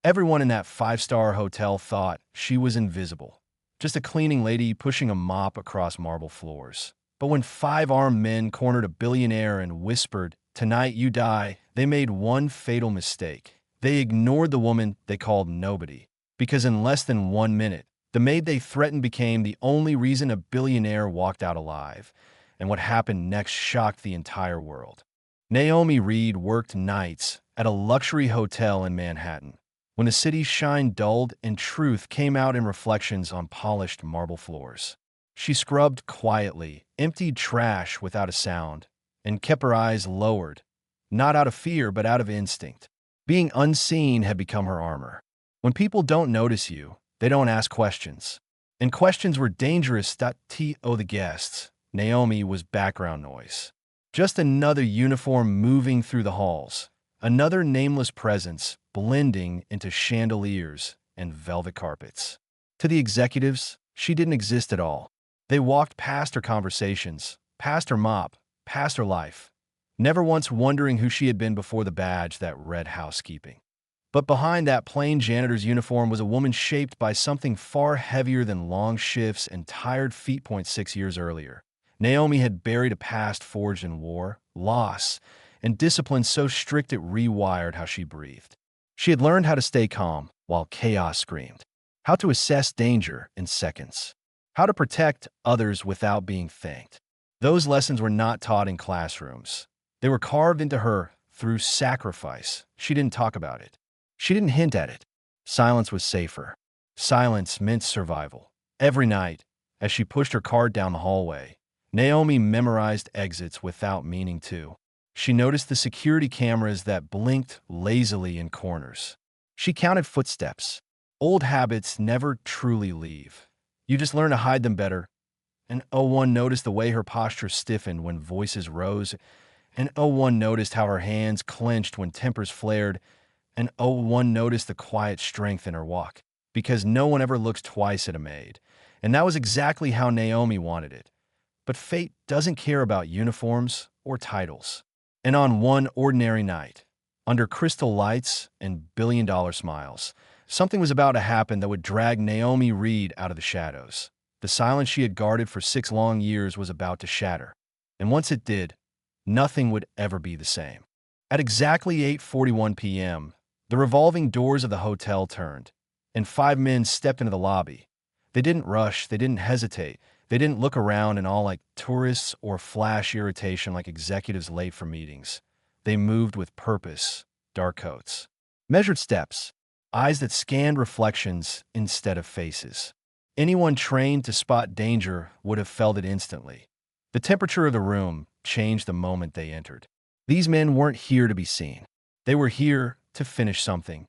Everyone in that five-star hotel thought she was invisible, just a cleaning lady pushing a mop across marble floors. But when five armed men cornered a billionaire and whispered, "Tonight you die," they made one fatal mistake. They ignored the woman they called nobody, because in less than 1 minute, the maid they threatened became the only reason a billionaire walked out alive. And what happened next shocked the entire world. Naomi Reed worked nights at a luxury hotel in Manhattan, when the city's shine dulled and truth came out in reflections on polished marble floors. She scrubbed quietly, emptied trash without a sound, and kept her eyes lowered, not out of fear but out of instinct. Being unseen had become her armor. When people don't notice you, they don't ask questions. And questions were dangerous. To the guests, Naomi was background noise. Just another uniform moving through the halls, another nameless presence blending into chandeliers and velvet carpets. To the executives, she didn't exist at all. They walked past her conversations, past her mop, past her life, never once wondering who she had been before the badge that read housekeeping. But behind that plain janitor's uniform was a woman shaped by something far heavier than long shifts and tired feet. 6 years earlier, Naomi had buried a past forged in war, loss, and discipline so strict it rewired how she breathed. She had learned how to stay calm while chaos screamed, how to assess danger in seconds, how to protect others without being thanked. Those lessons were not taught in classrooms. They were carved into her through sacrifice. She didn't talk about it. She didn't hint at it. Silence was safer. Silence meant survival. Every night, as she pushed her cart down the hallway, Naomi memorized exits without meaning to. She noticed the security cameras that blinked lazily in corners. She counted footsteps. Old habits never truly leave. You just learn to hide them better. And one noticed the way her posture stiffened when voices rose. And one noticed how her hands clenched when tempers flared. And one noticed the quiet strength in her walk. Because no one ever looks twice at a maid. And that was exactly how Naomi wanted it. But fate doesn't care about uniforms or titles. And on one ordinary night, under crystal lights and billion-dollar smiles, something was about to happen that would drag Naomi Reed out of the shadows. The silence she had guarded for 6 long years was about to shatter. And once it did, nothing would ever be the same. At exactly 8:41 p.m., the revolving doors of the hotel turned, and 5 men stepped into the lobby. They didn't rush, they didn't hesitate, they didn't look around and all like tourists or flash irritation like executives late for meetings. They moved with purpose, dark coats, measured steps, eyes that scanned reflections instead of faces. Anyone trained to spot danger would have felt it instantly. The temperature of the room changed the moment they entered. These men weren't here to be seen. They were here to finish something.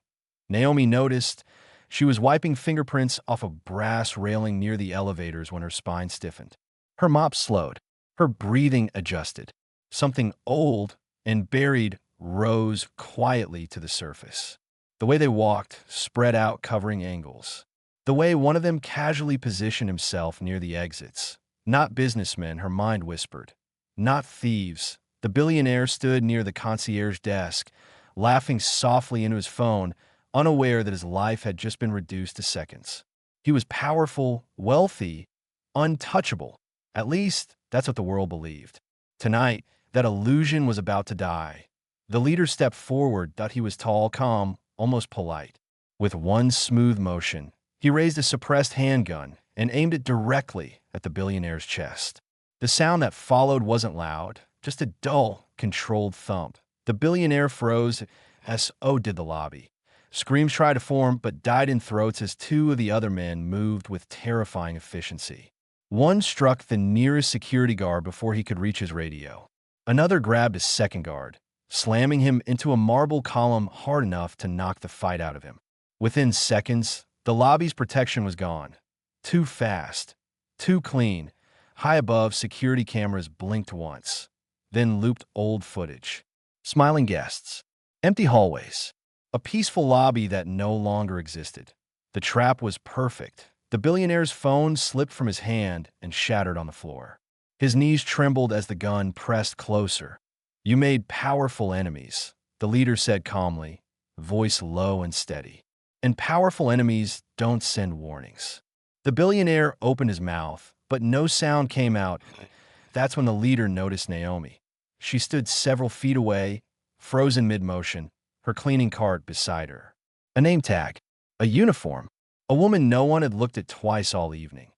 Naomi noticed she was wiping fingerprints off a brass railing near the elevators when her spine stiffened. Her mop slowed. Her breathing adjusted. Something old and buried rose quietly to the surface. The way they walked, spread out, covering angles. The way one of them casually positioned himself near the exits. Not businessmen, her mind whispered. Not thieves. The billionaire stood near the concierge desk, laughing softly into his phone, unaware that his life had just been reduced to seconds. He was powerful, wealthy, untouchable. At least, that's what the world believed. Tonight, that illusion was about to die. The leader stepped forward, thought he was tall, calm, almost polite. With one smooth motion, he raised a suppressed handgun and aimed it directly at the billionaire's chest. The sound that followed wasn't loud, just a dull, controlled thump. The billionaire froze as so did the lobby. Screams tried to form but died in throats as 2 of the other men moved with terrifying efficiency. One struck the nearest security guard before he could reach his radio. Another grabbed his second guard, slamming him into a marble column hard enough to knock the fight out of him. Within seconds, the lobby's protection was gone. Too fast, too clean. High above, security cameras blinked once, then looped old footage. Smiling guests, empty hallways, a peaceful lobby that no longer existed. The trap was perfect. The billionaire's phone slipped from his hand and shattered on the floor. His knees trembled as the gun pressed closer. "You made powerful enemies," the leader said calmly, voice low and steady. and powerful enemies don't send warnings. The billionaire opened his mouth, but no sound came out. That's when the leader noticed Naomi. She stood several feet away, frozen mid-motion, her cleaning cart beside her. A name tag, a uniform, a woman no one had looked at twice all evening.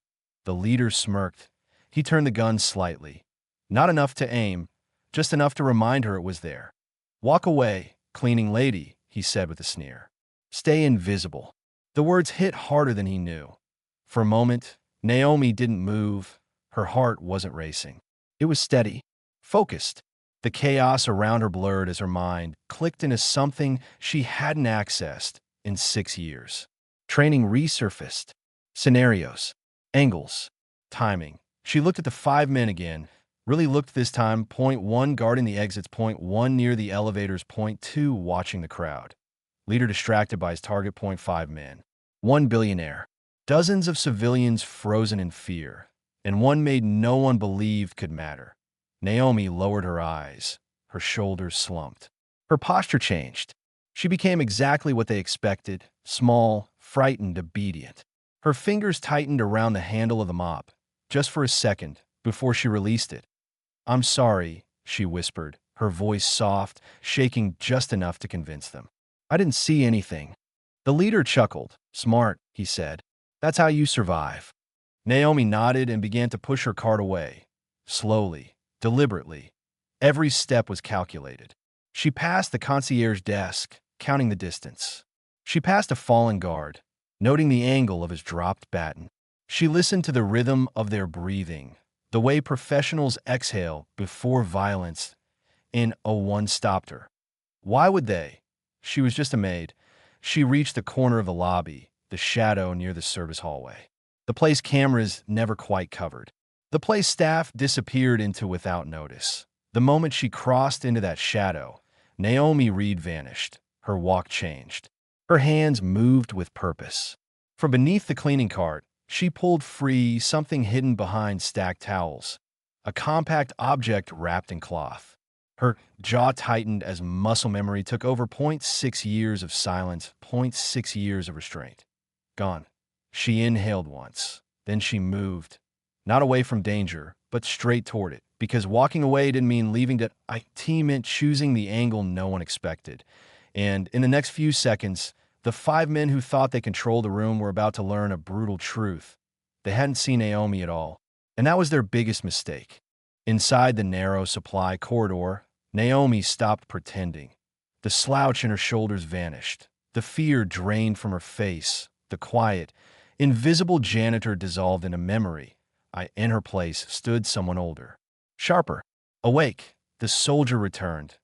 The leader smirked. He turned the gun slightly. Not enough to aim, just enough to remind her it was there. "Walk away, cleaning lady," he said with a sneer. "Stay invisible." The words hit harder than he knew. For a moment, Naomi didn't move. Her heart wasn't racing. It was steady, focused. The chaos around her blurred as her mind clicked into something she hadn't accessed in 6 years. Training resurfaced. Scenarios, angles, timing. She looked at the 5 men again, really looked this time. Point 1 guarding the exits, point 1 near the elevators, point 2 watching the crowd. Leader distracted by his target, point 5 men. 1 billionaire. Dozens of civilians frozen in fear, and 1 maid no one believed could matter. Naomi lowered her eyes. Her shoulders slumped. Her posture changed. She became exactly what they expected, small, frightened, obedient. Her fingers tightened around the handle of the mop, just for a second, before she released it. "I'm sorry," she whispered, her voice soft, shaking just enough to convince them. "I didn't see anything." The leader chuckled. "Smart," he said. "That's how you survive." Naomi nodded and began to push her cart away. Slowly, deliberately. Every step was calculated. She passed the concierge desk, counting the distance. She passed a fallen guard, noting the angle of his dropped baton. She listened to the rhythm of their breathing, the way professionals exhale before violence. And one stopped her. Why would they? She was just a maid. She reached the corner of the lobby, the shadow near the service hallway. The place cameras never quite covered. The place staff disappeared into without notice. The moment she crossed into that shadow, Naomi Reed vanished. Her walk changed. Her hands moved with purpose. From beneath the cleaning cart, she pulled free something hidden behind stacked towels, a compact object wrapped in cloth. Her jaw tightened as muscle memory took over. 0.6 years of silence, 0.6 years of restraint. Gone. She inhaled once. Then she moved. Not away from danger, but straight toward it. Because walking away didn't mean leaving. It meant choosing the angle no one expected. And in the next few seconds, the 5 men who thought they controlled the room were about to learn a brutal truth. They hadn't seen Naomi at all. And that was their biggest mistake. Inside the narrow supply corridor, Naomi stopped pretending. The slouch in her shoulders vanished. The fear drained from her face. The quiet, invisible janitor dissolved into memory. In her place stood someone older. Sharper. Awake. The soldier returned.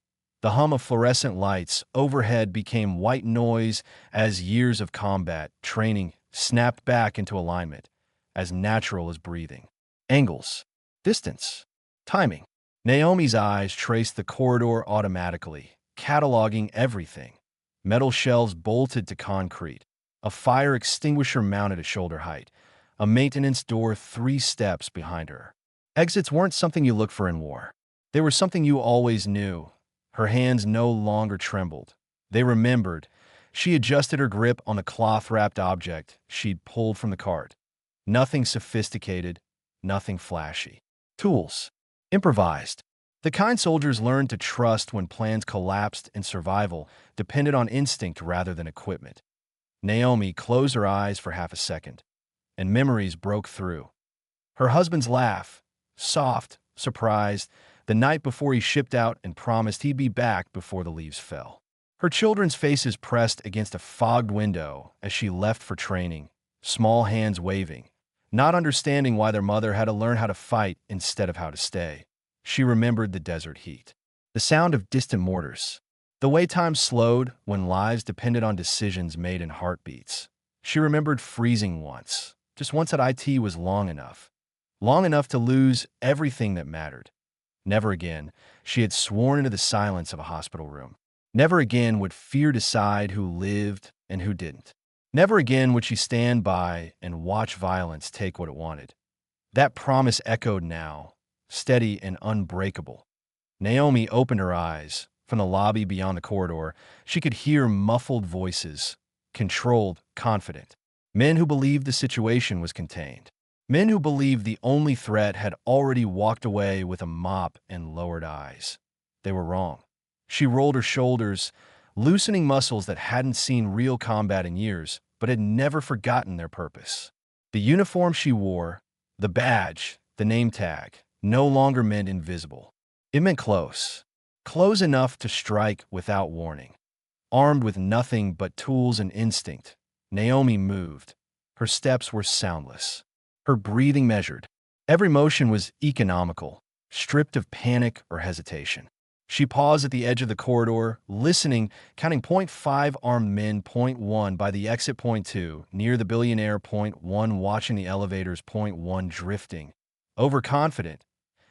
The hum of fluorescent lights overhead became white noise as years of combat training snapped back into alignment, as natural as breathing. Angles. Distance. Timing. Naomi's eyes traced the corridor automatically, cataloging everything. Metal shelves bolted to concrete. A fire extinguisher mounted at shoulder height. A maintenance door 3 steps behind her. Exits weren't something you looked for in war. They were something you always knew. Her hands no longer trembled. They remembered. She adjusted her grip on the cloth-wrapped object she'd pulled from the cart. Nothing sophisticated, nothing flashy. Tools. Improvised. The kind soldiers learned to trust when plans collapsed and survival depended on instinct rather than equipment. Naomi closed her eyes for half a second, and memories broke through. Her husband's laugh, soft, surprised, the night before he shipped out and promised he'd be back before the leaves fell. Her children's faces pressed against a fogged window as she left for training, small hands waving, not understanding why their mother had to learn how to fight instead of how to stay. She remembered the desert heat, the sound of distant mortars, the way time slowed when lives depended on decisions made in heartbeats. She remembered freezing once, just once at IT was long enough to lose everything that mattered. Never again, she had sworn into the silence of a hospital room. Never again would fear decide who lived and who didn't. Never again would she stand by and watch violence take what it wanted. That promise echoed now, steady and unbreakable. Naomi opened her eyes. From the lobby beyond the corridor, she could hear muffled voices, controlled, confident. Men who believed the situation was contained. Men who believed the only threat had already walked away with a mop and lowered eyes. They were wrong. She rolled her shoulders, loosening muscles that hadn't seen real combat in years, but had never forgotten their purpose. The uniform she wore, the badge, the name tag, no longer meant invisible. It meant close. Close enough to strike without warning. Armed with nothing but tools and instinct, Naomi moved. Her steps were soundless. Her breathing measured. Every motion was economical, stripped of panic or hesitation. She paused at the edge of the corridor, listening, counting point 5 armed men, point 1 by the exit, point 2, near the Billionaire, point 1 watching the elevators, point 1 drifting. Overconfident,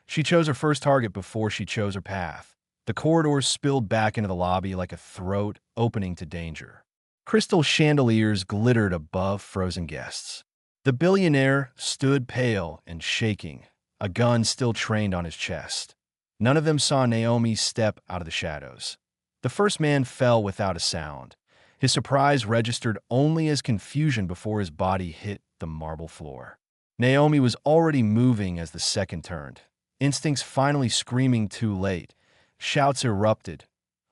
she chose her first target before she chose her path. The corridor spilled back into the lobby like a throat opening to danger. Crystal chandeliers glittered above frozen guests. The Billionaire stood pale and shaking, a gun still trained on his chest. None of them saw Naomi step out of the shadows. The first man fell without a sound. His surprise registered only as confusion before his body hit the marble floor. Naomi was already moving as the second turned, instincts finally screaming too late. Shouts erupted.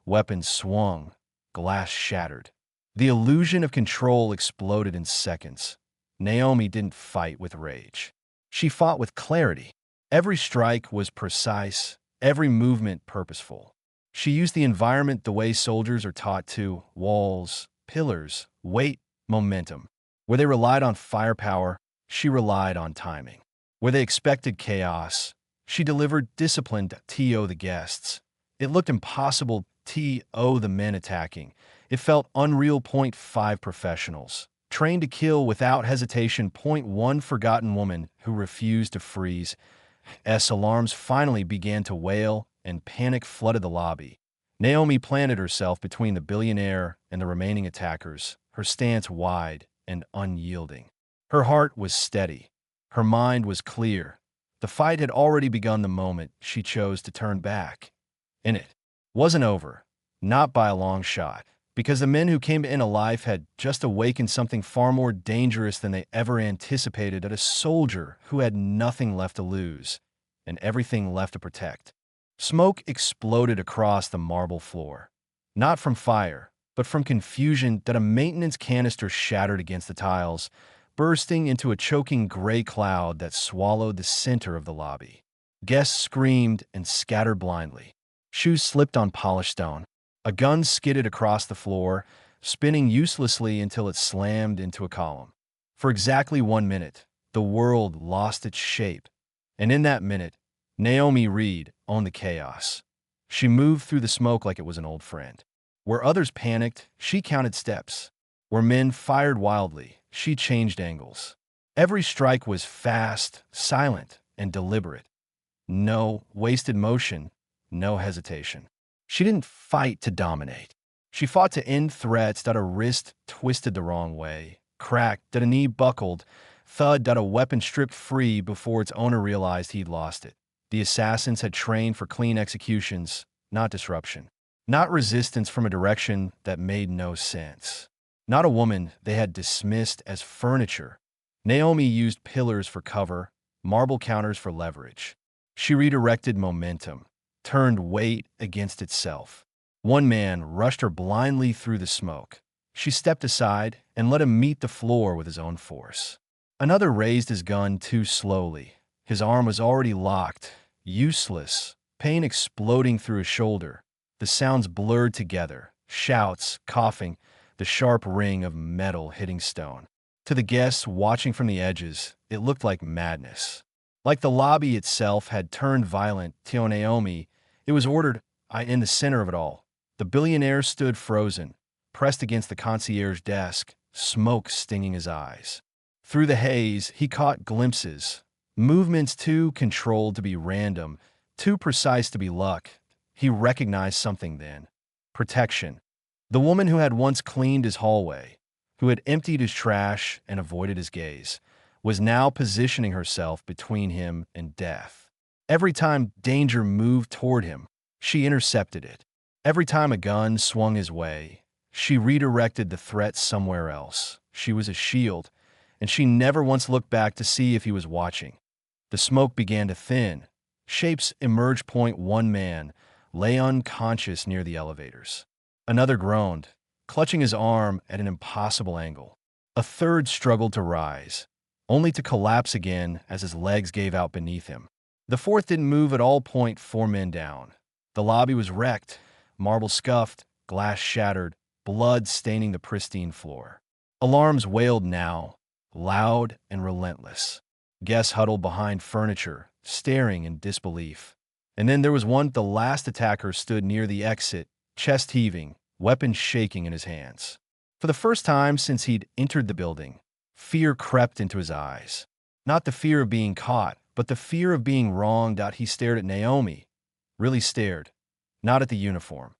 Weapons swung. Glass shattered. The illusion of control exploded in seconds. Naomi didn't fight with rage. She fought with clarity. Every strike was precise, every movement purposeful. She used the environment the way soldiers are taught to: walls, pillars, weight, momentum. Where they relied on firepower, she relied on timing. Where they expected chaos, she delivered discipline to the guests. It looked impossible to the men attacking. It felt unreal. Point 5 professionals, trained to kill without hesitation. Point 1 forgotten woman who refused to freeze. Alarms finally began to wail, and panic flooded the lobby. Naomi planted herself between the Billionaire and the remaining attackers, her stance wide and unyielding. Her heart was steady. Her mind was clear. The fight had already begun the moment she chose to turn back. And it wasn't over, not by a long shot, because the men who came in alive had just awakened something far more dangerous than they ever anticipated, at a soldier who had nothing left to lose and everything left to protect. Smoke exploded across the marble floor, not from fire, but from confusion that a maintenance canister shattered against the tiles, bursting into a choking gray cloud that swallowed the center of the lobby. Guests screamed and scattered blindly. Shoes slipped on polished stone. A gun skidded across the floor, spinning uselessly until it slammed into a column. For exactly 1 minute, the world lost its shape. And in that minute, Naomi Reed owned the chaos. She moved through the smoke like it was an old friend. Where others panicked, she counted steps. Where men fired wildly, she changed angles. Every strike was fast, silent, and deliberate. No wasted motion, no hesitation. She didn't fight to dominate. She fought to end threats that a wrist twisted the wrong way, cracked, that a knee buckled, thud, that a weapon stripped free before its owner realized he'd lost it. The assassins had trained for clean executions, not disruption. Not resistance from a direction that made no sense. Not a woman they had dismissed as furniture. Naomi used pillars for cover, marble counters for leverage. She redirected momentum, turned weight against itself. One man rushed her blindly through the smoke. She stepped aside and let him meet the floor with his own force. Another raised his gun too slowly. His arm was already locked, useless, pain exploding through his shoulder. The sounds blurred together, shouts, coughing, the sharp ring of metal hitting stone. To the guests watching from the edges, it looked like madness. Like the lobby itself had turned violent. Naomi, it was ordered, in the center of it all. The Billionaire stood frozen, pressed against the concierge desk, smoke stinging his eyes. Through the haze, he caught glimpses, movements too controlled to be random, too precise to be luck. He recognized something then. Protection. The woman who had once cleaned his hallway, who had emptied his trash and avoided his gaze, was now positioning herself between him and death. Every time danger moved toward him, she intercepted it. Every time a gun swung his way, She redirected the threat somewhere else. She was a shield, and she never once looked back to see if he was watching. The smoke began to thin. Shapes emerged. One man lay unconscious near the elevators. Another groaned, clutching his arm at an impossible angle. A third struggled to rise, only to collapse again as his legs gave out beneath him. The fourth didn't move at all. Four men down. The lobby was wrecked, marble scuffed, glass shattered, blood staining the pristine floor. Alarms wailed now, loud and relentless. Guests huddled behind furniture, staring in disbelief. And then there was one. The last attacker stood near the exit, chest heaving, weapon shaking in his hands. For the first time since he'd entered the building, fear crept into his eyes. Not the fear of being caught, but the fear of being wronged. He stared at Naomi. Really stared. Not at the uniform.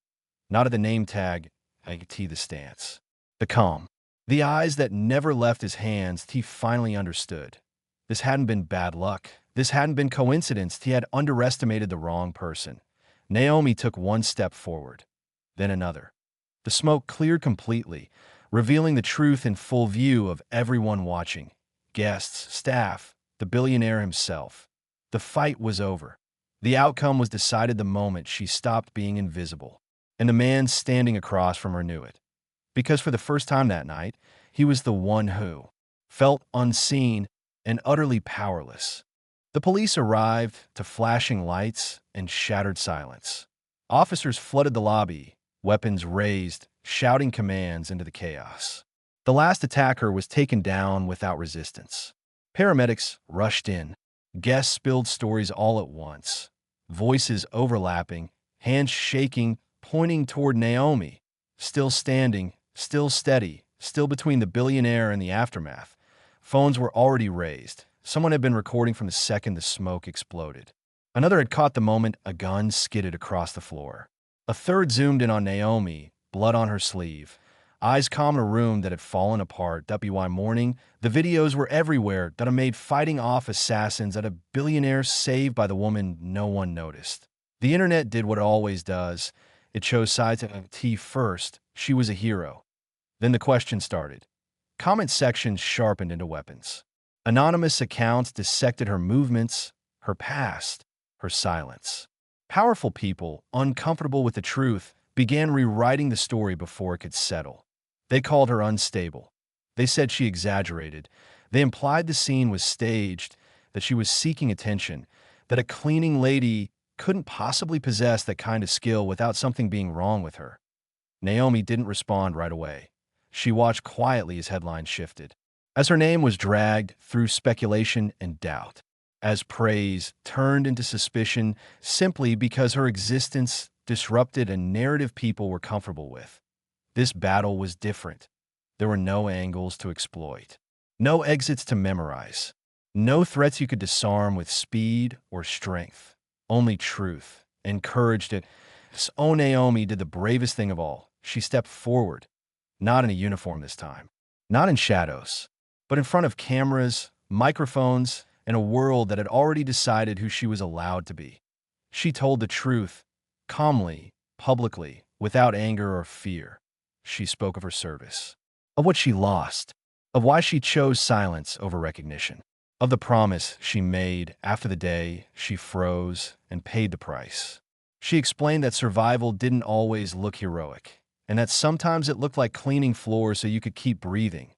Not at the name tag. I could see the stance. The calm. The eyes that never left his hands. He finally understood. This hadn't been bad luck. This hadn't been coincidence. He had underestimated the wrong person. Naomi took one step forward, then another. The smoke cleared completely, revealing the truth in full view of everyone watching. Guests, staff, the billionaire himself. The fight was over. The outcome was decided the moment she stopped being invisible. And the man standing across from her knew it. Because for the first time that night, he was the one who felt unseen and utterly powerless. The police arrived to flashing lights and shattered silence. Officers flooded the lobby, weapons raised, shouting commands into the chaos. The last attacker was taken down without resistance. Paramedics rushed in. Guests spilled stories all at once, voices overlapping, hands shaking, pointing toward Naomi, still standing, still steady, still between the billionaire and the aftermath. Phones were already raised. Someone had been recording from the second the smoke exploded. Another had caught the moment a gun skidded across the floor. A third zoomed in on Naomi, blood on her sleeve. Eyes calm in a room that had fallen apart. WY morning, the videos were everywhere that a Maid fighting off assassins at a billionaire saved by the woman no one noticed. The internet did what it always does. It chose sides of T first. She was a hero. Then the question started. Comment sections sharpened into weapons. Anonymous accounts dissected her movements, her past, her silence. Powerful people, uncomfortable with the truth, began rewriting the story before it could settle. They called her unstable. They said she exaggerated. They implied the scene was staged, that she was seeking attention, that a cleaning lady couldn't possibly possess that kind of skill without something being wrong with her. Naomi didn't respond right away. She watched quietly as headlines shifted, as her name was dragged through speculation and doubt, as praise turned into suspicion simply because her existence disrupted a narrative people were comfortable with. This battle was different. There were no angles to exploit, no exits to memorize, no threats you could disarm with speed or strength, only truth and courage to... So Naomi did the bravest thing of all. She stepped forward, not in a uniform this time, not in shadows, but in front of cameras, microphones, and a world that had already decided who she was allowed to be. She told the truth, calmly, publicly, without anger or fear. She spoke of her service, of what she lost, of why she chose silence over recognition, of the promise she made after the day she froze and paid the price. She explained that survival didn't always look heroic, and that sometimes it looked like cleaning floors so you could keep breathing.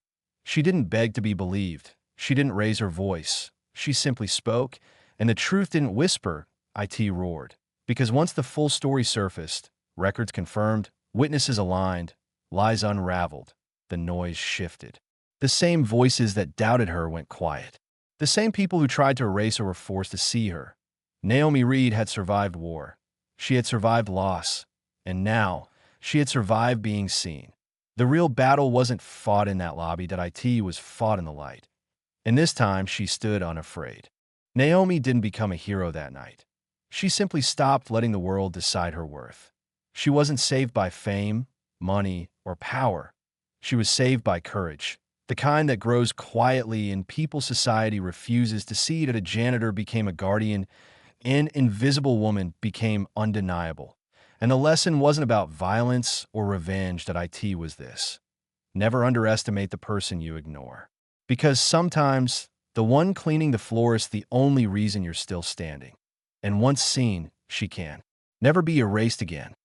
She didn't beg to be believed. She didn't raise her voice. She simply spoke, and the truth didn't whisper, IT roared. Because once the full story surfaced, records confirmed, witnesses aligned, lies unraveled, the noise shifted. The same voices that doubted her went quiet. The same people who tried to erase her were forced to see her. Naomi Reed had survived war. She had survived loss. And now, she had survived being seen. The real battle wasn't fought in that lobby, that IT was fought in the light. And this time, she stood unafraid. Naomi didn't become a hero that night. She simply stopped letting the world decide her worth. She wasn't saved by fame, money, or power. She was saved by courage, the kind that grows quietly and people's society refuses to see. That a janitor became a guardian, an invisible woman became undeniable, And the lesson wasn't about violence or revenge, that IT was this. Never underestimate the person you ignore. Because sometimes the one cleaning the floor is the only reason you're still standing. And once seen, she can never be erased again.